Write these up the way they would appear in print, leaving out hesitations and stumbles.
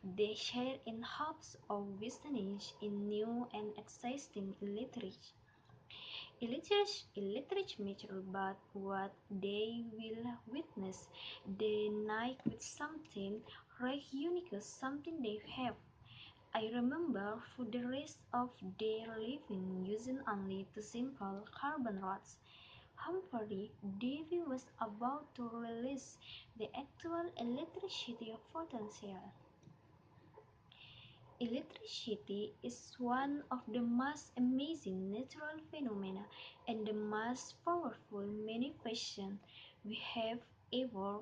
They share in hopes of business in new and existing illiteracy. Illiterate mature, but what they will witness, they night with something right unique, something they have. I remember for the rest of their living using only two simple carbon rods. Humphrey Davy was about to release the actual electricity potential. Electricity is one of the most amazing natural phenomena and the most powerful manifestation we have ever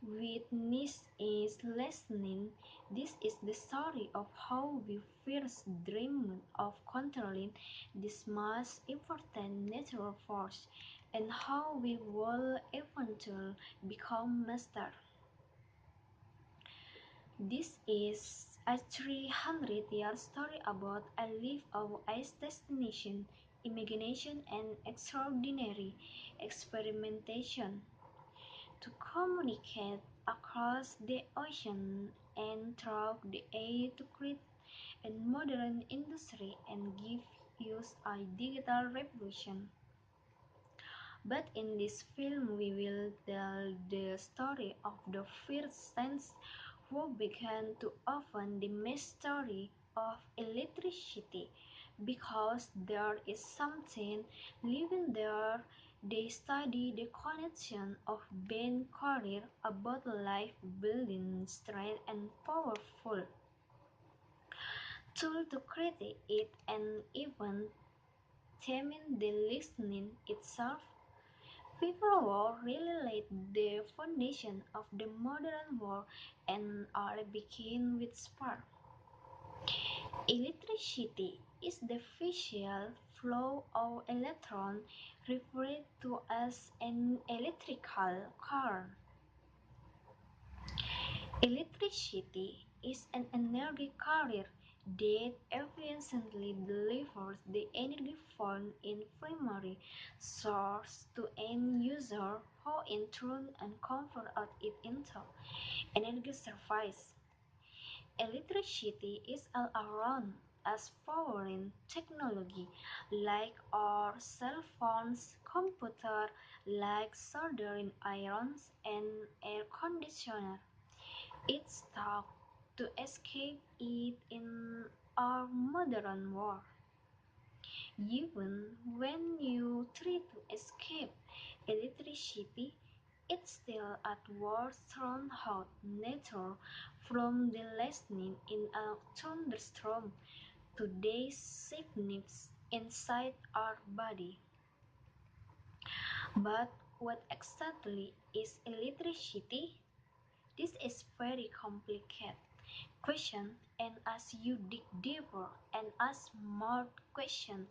witnessed is listening. This is the story of how we first dreamed of controlling this most important natural force and how we will eventually become master. This is a 300-year story about a life of ice destination, imagination, and extraordinary experimentation. To communicate across the ocean and through the air to create a modern industry and give us a digital revolution. But in this film we will tell the story of the first saints who began to open the mystery of electricity. Because there is something living there, they study the connection of being career about life building strength and powerful tool to create it and even taming the listening itself. People were really laid the foundation of the modern world and all began with spark. Electricity is the physical flow of electrons referred to as an electrical current. Electricity is an energy carrier that efficiently delivers the energy found in primary source to end user who in turn and convert it into energy surface. Electricity is all around us powering technology like our cell phones, computer like soldering irons and air conditioner. It's tough to escape it in our modern world. Even when you try to escape electricity, it's still at war thrown out nature from the listening in a thunderstorm to the sickness inside our body. But what exactly is electricity? This is very complicated question, and as you dig deeper and ask more questions,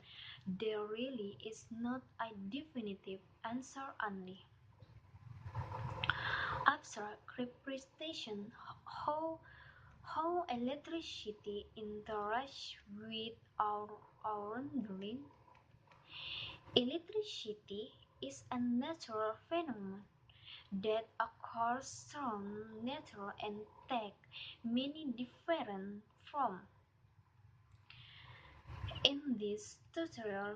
there really is not a definitive answer only. Abstract representation how electricity interacts with our brain. Electricity is a natural phenomenon that occurs from nature and take many different forms. In this tutorial,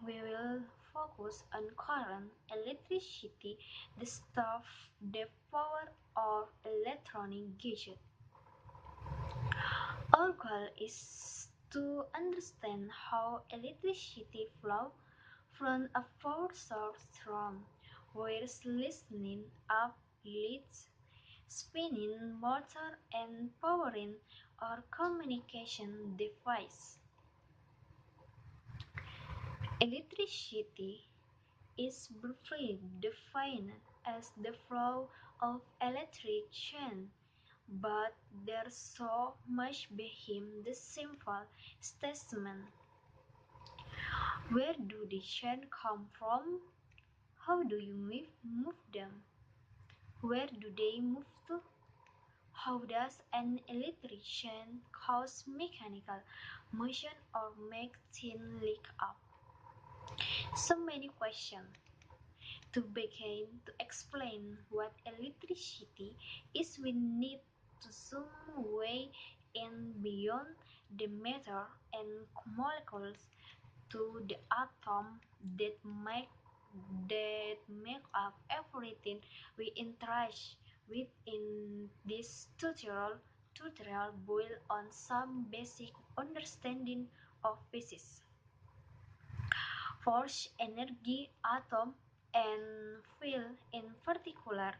we will focus on current, electricity, the stuff, the power of electronic gadgets. Our goal is to understand how electricity flows from a power source from wires listening up leads, spinning motor and powering our communication device. Electricity is briefly defined as the flow of electric chain, but there's so much behind the simple statement. Where do the chains come from? How do you move them? Where do they move to? How does an electric chain cause mechanical motion or make things leak up? So many questions. To begin to explain what electricity is, we need to zoom way in beyond the matter and molecules to the atom that make up everything we interact with in this tutorial build on some basic understanding of physics, force, energy, atom, and field in particular.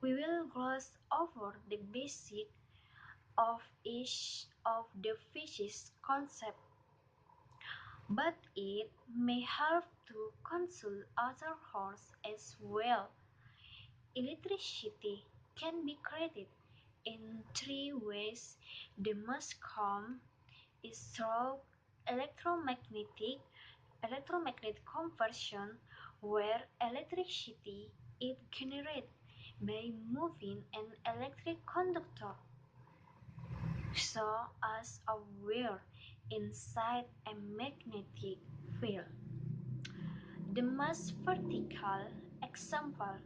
We will gloss over the basic of each of the physics concepts, but it may help to consult other courses as well. Electricity can be created in three ways. The most common is through electromagnetic conversion, where electricity is generated by moving an electric conductor, so as a wire inside a magnetic field. The most practical example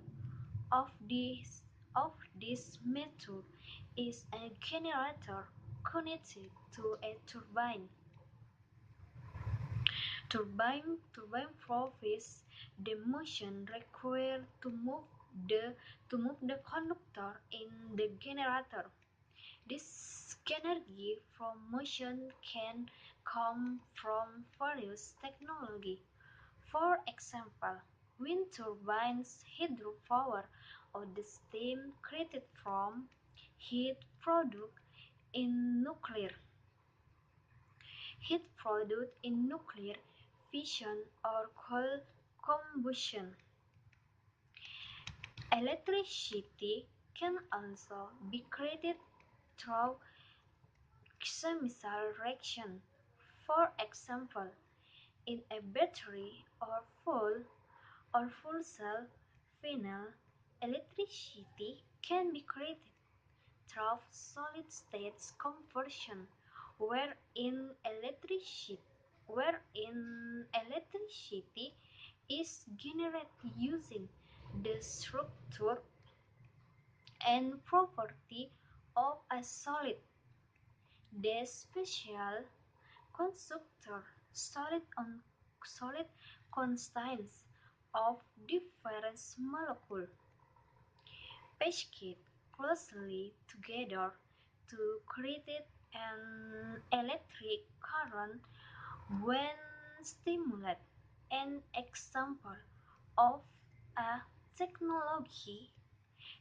of this method is a generator connected to a turbine. Turbine provides the motion required to move the conductor in the generator. This energy from motion can come from various technology. For example, wind turbines, hydropower, or the steam created from heat produced in nuclear fission or coal combustion. Electricity can also be created through chemical reaction. For example, in a battery or full cell panel, electricity can be created through solid-state conversion, wherein electricity is generated using the structure and property of a solid. The special constructor solid consists of different molecules packaged closely together to create an electric current when stimulated. An example of a technology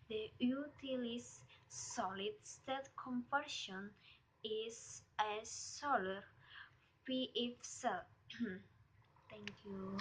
that utilizes solid-state conversion is a solar PV cell. Thank you.